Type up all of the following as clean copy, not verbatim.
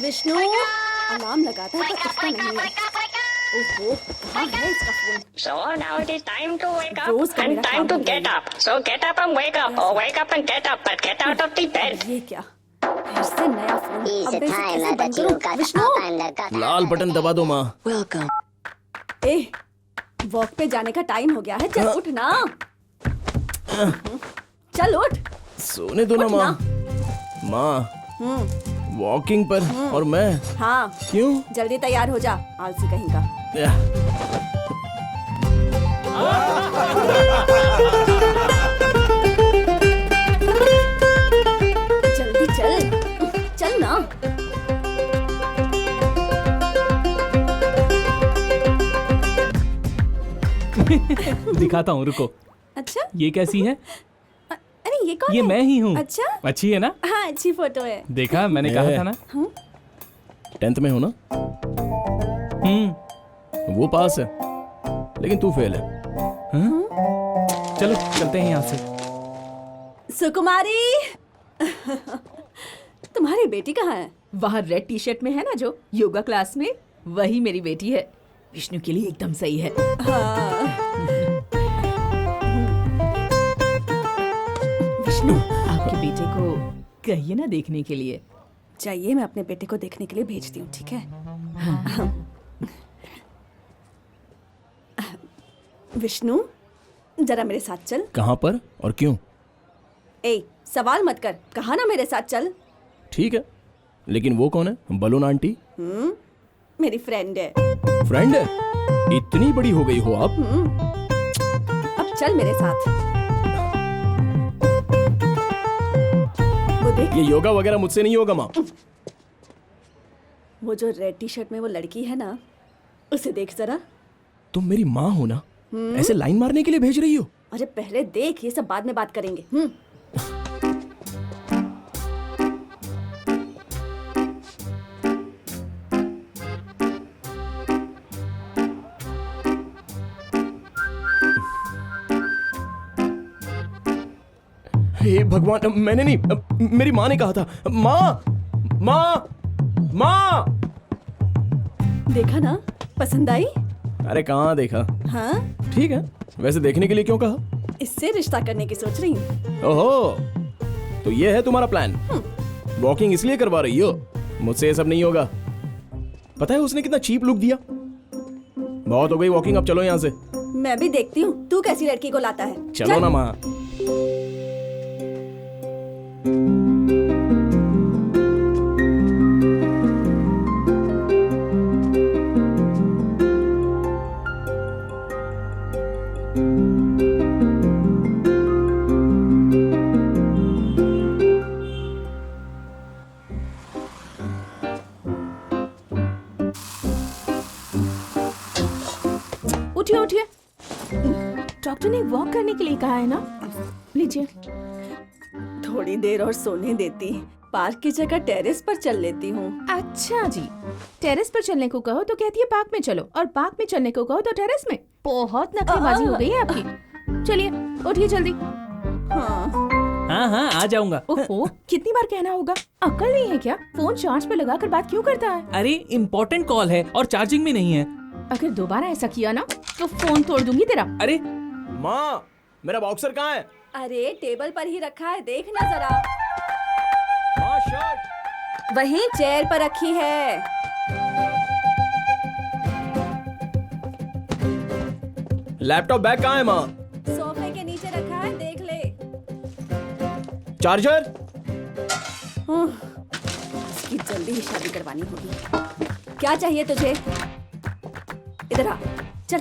Vishnu, alarm लगाता है पर उठता नहीं है। ओहो, कहाँ है इसका phone? So now it is time to wake रोज up का and मेरा time काम to हो get गया up. So get up and wake up, or wake up and get up, but get out of the bed. ये क्या? फिर से नया फोन। He's अब the इसे time कैसे that बंद you करूं? got Vishnu, up and got Lal out of button the दबा दो माँ। Welcome. ए, वॉक पे जाने का टाइम हो गया है। चल उठ ना। चल उठ। सोने दो ना उठ माँ। ना। माँ, वॉकिंग पर और मैं हाँ, क्यों? जल्दी तैयार हो जा, आलसी कहीं का। जल्दी चल, चल ना। दिखाता हूँ, रुको। अच्छा, ये कैसी है? अरे ये कौन ये है? मैं ही हूँ। अच्छा, अच्छी है ना? हाँ अच्छी फोटो है। देखा, मैंने कहा था ना। 10th में हो ना? वो पास है, लेकिन तू फेल है। चलो चलते हैं यहाँ से। सुकुमारी, तुम्हारी बेटी कहाँ है? वहाँ रेड टी शर्ट में है ना, जो योगा क्लास में, वही मेरी बेटी है। विष्णु के लिए एकदम सही है। विष्णु, आपके बेटे को कहिए ना देखने के लिए। चाहिए, मैं अपने बेटे को देखने के लिए भेजती हूँ, ठीक है? विष्णु, जरा मेरे साथ चल। कहाँ पर और क्यों? ए, सवाल मत कर, कहा ना मेरे साथ चल। ठीक है, लेकिन वो कौन है? Balloon aunty? मेरी फ्रेंड है। फ्रेंड है? इतनी बड़ी हो गई हो आप? अब चल मेरे साथ। वो देख, ये योगा वगैरह मुझसे नहीं होगा माँ। वो जो रेड टी शर्ट में वो लड़की है ना, उसे देख जरा। तुम मेरी माँ हो ना? ऐसे लाइन मारने के लिए भेज रही हो? अरे पहले देख, ये सब बाद में बात करेंगे। हे भगवान, मैंने नहीं, मेरी माँ ने कहा था। माँ, माँ, माँ। देखा ना, पसंद आई? अरे कहाँ देखा? हाँ, ठीक है, वैसे देखने के लिए क्यों कहा? इससे रिश्ता करने की सोच रही हूँ। ओहो, तो ये है तुम्हारा प्लान? वॉकिंग इसलिए करवा रही हो? मुझसे ये सब नहीं होगा। पता है उसने कितना चीप लुक दिया? बहुत हो गई वॉकिंग, अब चलो यहाँ से। मैं भी देखती हूँ तू कैसी लड़की को लाता है। चलो चल। ना माँ। उठिए उठिए, डॉक्टर ने वॉक करने के लिए कहा है ना। लीजिए। थोड़ी देर और सोने देती, पार्क की जगह टेरेस पर चल लेती हूँ। अच्छा जी, टेरेस पर चलने को कहो तो कहती है पार्क में चलो, और पार्क में चलने को कहो तो टेरेस में। बहुत नखरेबाजी हो गई है आपकी। चलिए उठिए जल्दी। हाँ हाँ, आ जाऊंगा। ओहो, कितनी बार कहना होगा? अक्ल नहीं है क्या? फोन चार्ज पे लगा कर बात क्यों करता है? अरे इम्पोर्टेंट कॉल है और चार्जिंग में नहीं है। अगर दोबारा ऐसा किया ना तो फोन तोड़ दूंगी तेरा। अरे माँ, मेरा बॉक्सर कहाँ है? अरे टेबल पर ही रखा है, देखना जरा। माँ, शर्ट। वहीं चेयर पर रखी है। लैपटॉप बैग कहाँ है माँ? सोफे के नीचे रखा है, देख ले। चार्जर? इसकी जल्दी ही शादी करवानी होगी। क्या चाहिए तुझे? इधर आ, चल।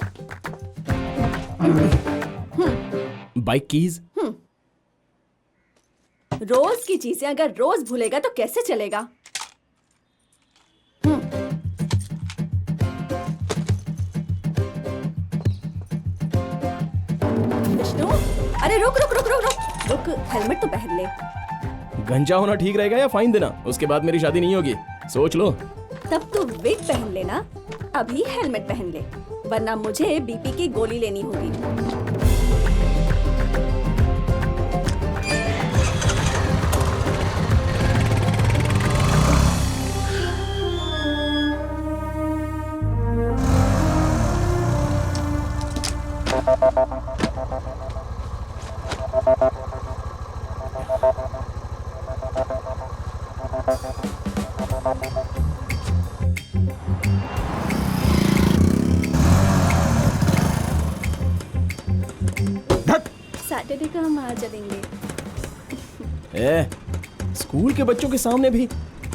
Bike keys? रोज की चीजें अगर रोज भूलेगा तो कैसे चलेगा? विष्णु, अरे रुक रुक रुक रुक रुक रुक, हेलमेट तो पहन ले। गंजा होना ठीक रहेगा या फाइन देना? उसके बाद मेरी शादी नहीं होगी, सोच लो। तब तो विग पहन लेना, अभी हेलमेट पहन ले, वरना मुझे बीपी की गोली लेनी होगी। कैफे का हम वहाँ चलेंगे। ए, स्कूल के बच्चों के सामने भी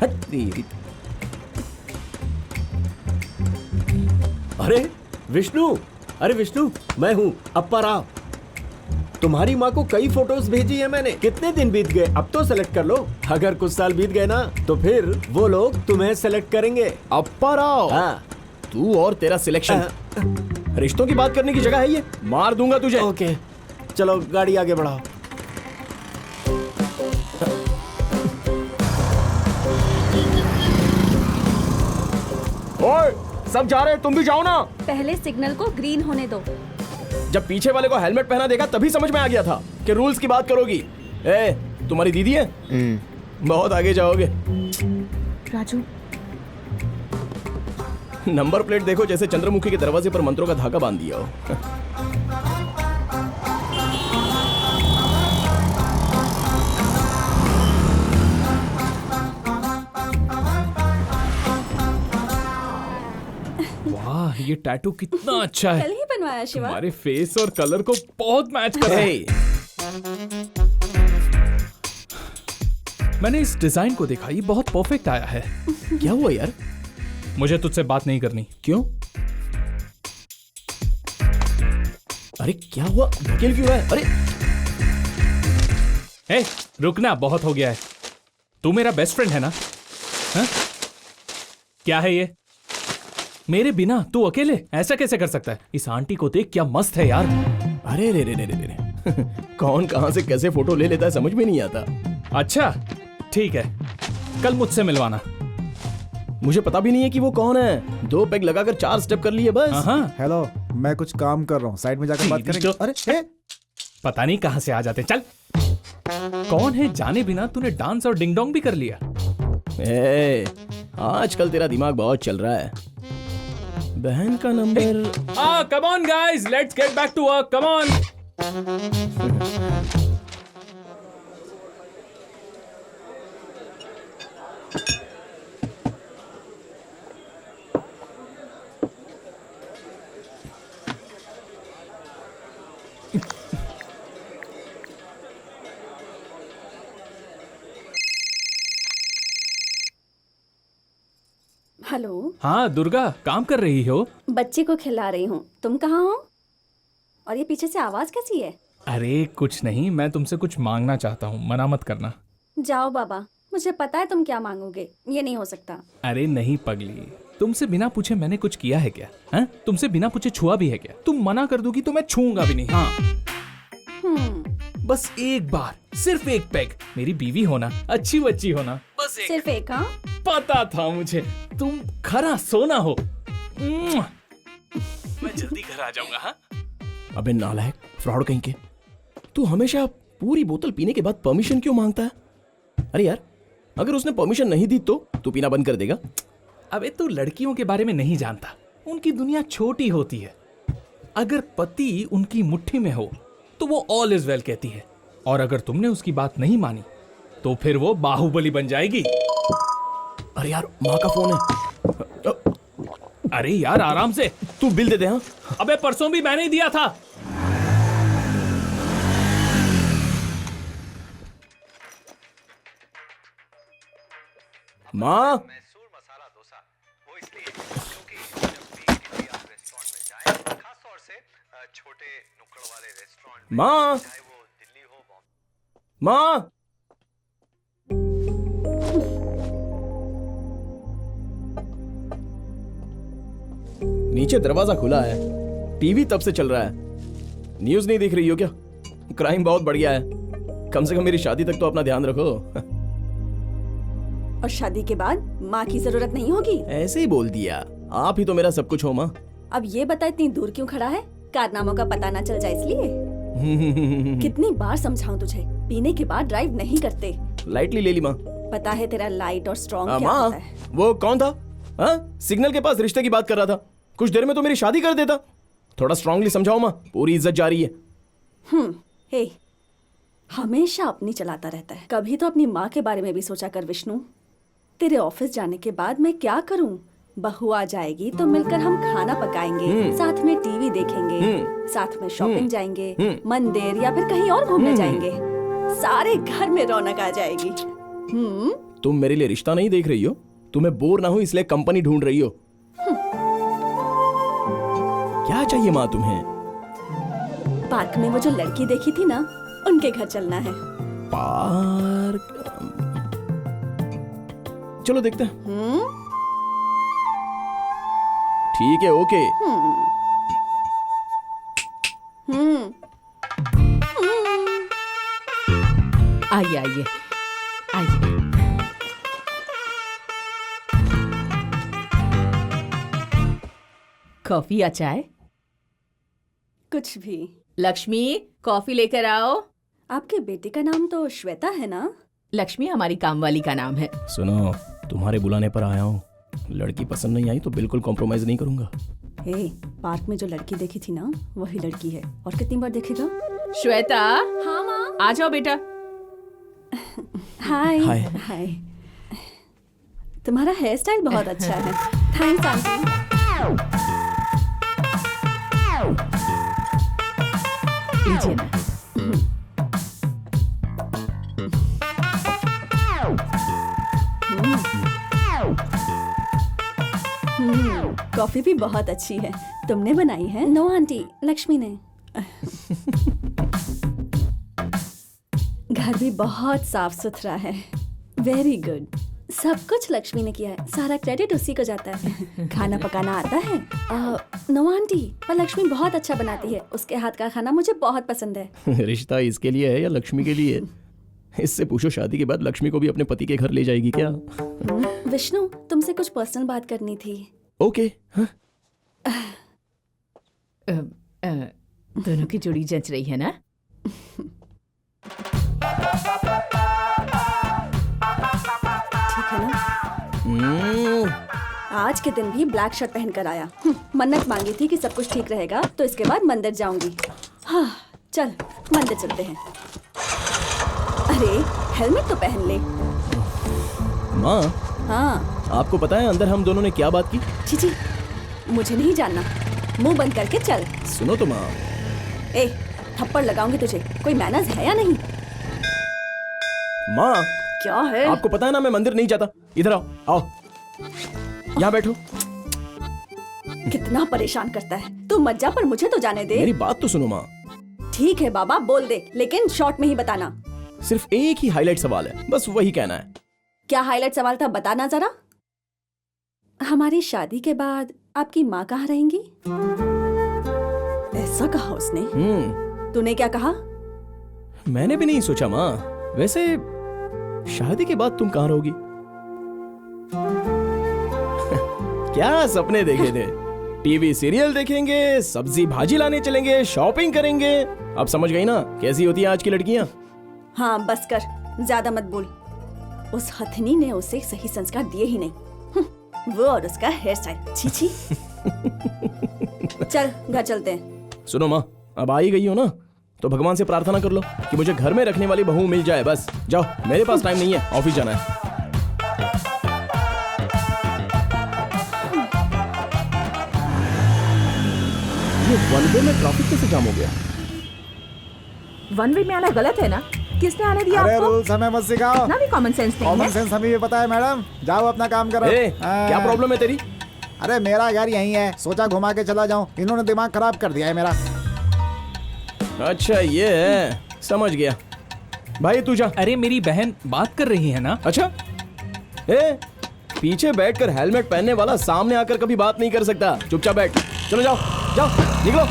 हट तेरी। अरे विष्णु, अरे विष्णु, मैं हूँ अप्पा राव। तुम्हारी माँ को कई फोटोज भेजी है मैंने। कितने दिन बीत गए, अब तो सेलेक्ट कर लो। अगर कुछ साल बीत गए ना तो फिर वो लोग तुम्हें सेलेक्ट करेंगे। अप्पा राव, हाँ। तू और तेरा सिलेक्शन, रिश्तों की बात करने की जगह है ये? मार दूंगा तुझे। ओके, चलो गाड़ी आगे बढ़ाओ। ओए, सब जा रहे हैं, तुम भी जाओ ना। पहले सिग्नल को ग्रीन होने दो। जब पीछे वाले को हेलमेट पहना देखा तभी समझ में आ गया था कि रूल्स की बात करोगी। ए, तुम्हारी दीदी है? बहुत आगे जाओगे। राजू, नंबर प्लेट देखो, जैसे चंद्रमुखी के दरवाजे पर मंत्रों का धागा बांध दिया हो। वाह, ये टैटू कितना अच्छा है। कल ही बनवाया शिवा। तुम्हारे फेस और कलर को बहुत मैच कर रहा है। ए, मैंने इस डिजाइन को देखा, ये बहुत परफेक्ट आया है। क्या हुआ यार? मुझे तुझसे बात नहीं करनी। क्यों? अरे क्या हुआ? धकेल क्यों है? अरे ए, रुकना, बहुत हो गया है। तू मेरा बेस्ट फ्रेंड है ना? हा? क्या है ये? मेरे बिना तू अकेले ऐसा कैसे कर सकता है? इस आंटी को देख, क्या मस्त है यार। अरे रे रे रे रे रे कौन कहां से कैसे फोटो ले लेता है समझ में नहीं आता। अच्छा ठीक है, कल मुझसे मिलवाना। मुझे पता भी नहीं है कि वो कौन है। 2 पेग लगाकर 4 स्टेप कर लिए बस। हाँ, हेलो, मैं कुछ काम कर रहा हूँ, साइड में जाकर बात करेंगे। तो- अरे ए, पता नहीं कहां से आ जाते। चल, कौन है जाने बिना तूने डांस और डिंग डोंग भी कर लिया। ए, आजकल तेरा दिमाग बहुत चल रहा है। बहन का number. Come on guys, let's get back to work, come on. Hello, हाँ दुर्गा, काम कर रही हो? बच्चे को खिला रही हूँ। तुम कहाँ हो? और ये पीछे से आवाज कैसी है? अरे कुछ नहीं, मैं तुमसे कुछ मांगना चाहता हूँ, मना मत करना। जाओ बाबा, मुझे पता है तुम क्या मांगोगे। ये नहीं हो सकता। अरे नहीं पगली, तुमसे बिना पूछे मैंने कुछ किया है क्या? हाँ? तुमसे बिना पूछे छुआ भी है क्या? तुम मना कर दोगी तो मैं छूऊंगा भी नहीं। हाँ, बस एक बार, सिर्फ एक पैग। मेरी बीवी होना, अच्छी बच्ची होना, बस एक। सिर्फ एक? हाँ, पता था मुझे, तुम खरा सोना हो। मैं जल्दी घर आ जाऊंगा। हाँ? अबे नालायक, फ्रॉड कहीं के। तू हमेशा पूरी बोतल पीने के बाद परमिशन क्यों मांगता है? अरे यार, अगर उसने परमिशन नहीं दी तो तू पीना बंद कर देगा? अबे तू लड़कियों के बारे में नहीं जानता, उनकी दुनिया छोटी होती है। अगर पति उनकी मुट्ठी में हो तो वो ऑल इज वेल कहती है, और अगर तुमने उसकी बात नहीं मानी तो फिर वो बाहुबली बन जाएगी। अरे यार, माँ का फोन है। अरे यार आराम से, तू बिल दे दे। हाँ, अबे परसों भी मैंने ही दिया था। माँ। मैसूर मसाला डोसा वो इसलिए क्योंकि जब भी किसी आप रेस्टोरेंट में जाएं, खास तौर से छोटे नुक्कड़ वाले रेस्टोरेंट में, माँ। चाहे वो दिल्ली हो बॉम्बे। माँ। नीचे दरवाजा खुला है, टीवी तब से चल रहा है। न्यूज़ नहीं देख रही हो क्या? क्राइम बहुत बढ़ गया है। कम से कम मेरी शादी तक तो अपना ध्यान रखो। और शादी के बाद माँ की जरूरत नहीं होगी। ऐसे ही बोल दिया, आप ही तो मेरा सब कुछ हो माँ। अब ये बता, इतनी दूर क्यों खड़ा है? कारनामों का पता ना चल जाए इसलिए? कितनी बार समझाऊं तुझे, पीने के बाद ड्राइव नहीं करते। लाइटली ले ली माँ। पता है तेरा लाइट और स्ट्रॉन्ग क्या माँ, होता है। वो कौन था? हाँ, सिग्नल के पास रिश्ते की बात कर रहा था। कुछ देर में तो मेरी शादी कर देता। थोड़ा स्ट्रांगली समझाओ माँ, पूरी इज्जत जा रही है। हे, हमेशा अपनी चलाता रहता है। कभी तो अपनी माँ के बारे में भी सोचा कर विष्णु। तेरे ऑफिस जाने के बाद मैं क्या करूं? बहू आ जाएगी तो मिलकर हम खाना पकाएंगे, साथ में टीवी देखेंगे, साथ में शॉपिंग जाएंगे, मंदिर या फिर कहीं और घूमने जाएंगे। सारे घर में रौनक आ जाएगी। तुम मेरे लिए रिश्ता नहीं देख रही हो, तुम्हें बोर ना हो इसलिए कंपनी ढूंढ रही हो। क्या चाहिए माँ तुम्हें? पार्क में वो जो लड़की देखी थी ना, उनके घर चलना है। पार्क? चलो देखते हैं। ठीक है, ओके। आइए आइए आइए। कॉफी या चाय? कुछ भी। लक्ष्मी, कॉफी लेकर आओ। आपके बेटे का नाम तो श्वेता है ना? लक्ष्मी हमारी कामवाली का नाम है। सुनो, तुम्हारे बुलाने पर आया हूँ। लड़की पसंद नहीं आई तो बिल्कुल कॉम्प्रोमाइज नहीं करूंगा। पार्क में जो लड़की देखी थी ना, वही लड़की है। और कितनी बार देखेगा? श्वेता, हाँ माँ। आ जाओ बेटा। हाय। हाय। हाय। तुम्हारा हेयर स्टाइल बहुत अच्छा है। Thanks aunty. लीजिए ना। कॉफी भी बहुत अच्छी है। तुमने बनाई है? नो आंटी, लक्ष्मी ने। घर भी बहुत साफ सुथरा है। Very good. सब कुछ लक्ष्मी ने किया है, सारा क्रेडिट उसी को जाता है। खाना पकाना आता है? नो आंटी, पर लक्ष्मी बहुत अच्छा बनाती है। उसके हाथ का खाना मुझे बहुत पसंद है। रिश्ता इसके लिए है या लक्ष्मी के लिए? इससे पूछो, शादी के बाद लक्ष्मी को भी अपने पति के घर ले जाएगी क्या? विष्णु, तुमसे कुछ पर्सनल बात करनी थी। ओके। हाँ? दोनों की जोड़ी जच रही है ना? ठीक है ना? आज के दिन भी ब्लैक शर्ट पहनकर आया। मन्नत मांगी थी कि सब कुछ ठीक रहेगा तो इसके बाद मंदिर जाऊंगी। हाँ, चल मंदिर चलते हैं। अरे हेलमेट तो पहन ले। माँ, हाँ। आपको पता है अंदर हम दोनों ने क्या बात की? चीची, मुझे नहीं जानना। मुंह बंद करके चल। सुनो तो माँ। ए, थप्पड़ लगाऊंगी तुझे। कोई मैनर्स है या नहीं? माँ, क्या है? आपको पता है ना मैं मंदिर नहीं जाता। इधर आओ, आओ यहाँ बैठो। कितना परेशान करता है। तू मत जा, पर मुझे तो जाने दे। मेरी बात तो सुनो माँ। ठीक है बाबा, बोल दे, लेकिन शॉर्ट में ही बताना। सिर्फ एक ही हाईलाइट सवाल है, बस वही कहना है। क्या हाईलाइट सवाल था, बताना जरा। हमारी शादी के बाद आपकी माँ कहाँ रहेंगी? ऐसा कहा उसने? तूने क्या कहा? मैंने भी नहीं सोचा माँ। वैसे शादी के बाद तुम कहाँ रहोगी? क्या सपने देखे थे? टीवी सीरियल देखेंगे, सब्जी भाजी लाने चलेंगे, शॉपिंग करेंगे। अब समझ गई ना कैसी होती है आज की लड़कियां? हाँ बस कर, ज्यादा मत बोल। उस हथनी ने उसे सही संस्कार दिए ही नहीं। वो और उसका हेयर स्टाइल, छी छी। चल घर चलते हैं। सुनो माँ, अब आ ही गई हो ना, तो भगवान से प्रार्थना कर लो कि मुझे घर में रखने वाली बहू मिल जाए। बस जाओ, मेरे पास टाइम नहीं है, ऑफिस जाना है। ये वन वे में ट्रैफिक कैसे जाम हो गया? वन वे में आना गलत है ना? किसने आने दिया अरे आपको? रूल्स हमें मत सिखाओ। इतना भी कॉमन सेंस नहीं कॉमन है। सेंस हमें भी पता है मैडम। जाओ अपना काम करो। क्या प्रॉब्लम है तेरी? अरे मेरा घर यहीं है, सोचा घुमा के चला जाऊं। इन्होंने दिमाग खराब कर दिया है मेरा। अच्छा ये है, समझ गया। भाई तू जा। अरे मेरी बहन बात कर रही है ना। अच्छा, पीछे बैठकर हेलमेट पहनने वाला सामने आकर कभी बात नहीं कर सकता। चुपचाप बैठ। चलो जाओ जाओ, निकलो।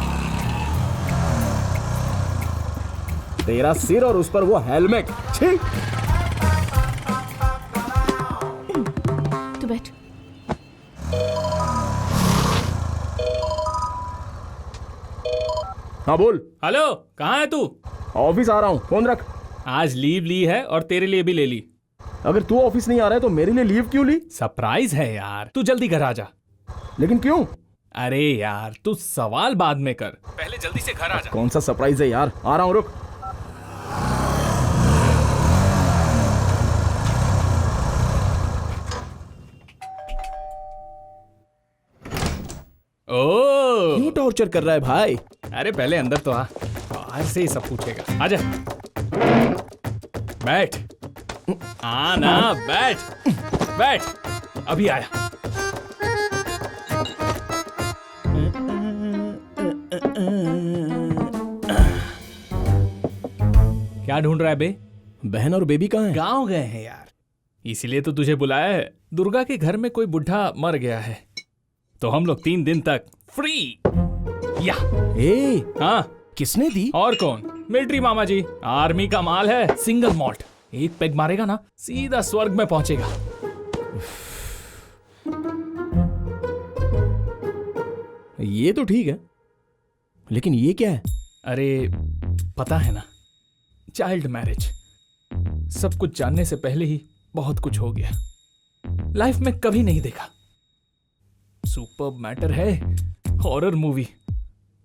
तेरा सिर और उस पर वो हेलमेट। छी। तू बैठ। हाँ बोल। हेलो, कहाँ है तू? ऑफिस आ रहा हूँ, फोन रख। आज लीव ली है और तेरे लिए भी ले ली। अगर तू ऑफिस नहीं आ रहा है तो मेरे लिए लीव क्यों ली? सरप्राइज है यार, तू जल्दी घर आ जा। लेकिन क्यों? अरे यार तू सवाल बाद में कर, पहले जल्दी से घर आ जा। कौन सा सरप्राइज है यार? आ रहा हूँ, रुक। टॉर्चर कर रहा है भाई? अरे पहले अंदर तो आ, बाहर से ही सब पूछेगा। आजा, बैठ। ना, बैठ बैठ, अभी आया। क्या ढूंढ रहा है बे? बहन और बेबी कहाँ है? गांव गए हैं यार, इसीलिए तो तुझे बुलाया है। दुर्गा के घर में कोई बुढ़ा मर गया है, तो हम लोग 3 दिन तक फ्री। या हाँ, किसने दी? और कौन? मिलिट्री मामा जी, आर्मी का माल है। सिंगल मॉल्ट, एक पेग मारेगा ना सीधा स्वर्ग में पहुंचेगा। ये तो ठीक है, लेकिन ये क्या है? अरे पता है ना, चाइल्ड मैरिज। सब कुछ जानने से पहले ही बहुत कुछ हो गया। लाइफ में कभी नहीं देखा। सुपर मैटर है। हॉरर मूवी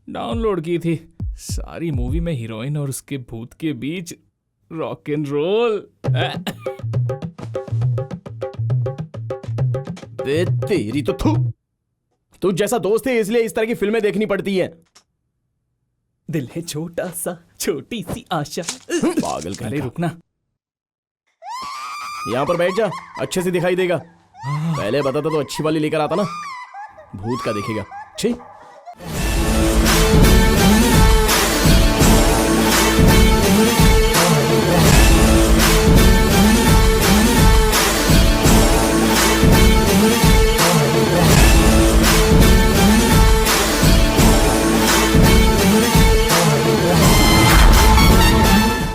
डाउनलोड की थी। सारी मूवी में हीरोइन और उसके भूत के बीच रॉक एंड रोल। तेरी तो तू जैसा दोस्त है इसलिए इस तरह की फिल्में देखनी पड़ती है। दिल है छोटा सा, छोटी सी आशा। पागल कहीं अरे का। रुकना, यहाँ पर बैठ जा, अच्छे से दिखाई देगा। पहले बताता तो अच्छी वाली लेकर आता ना, भूत का देखेगा। छी।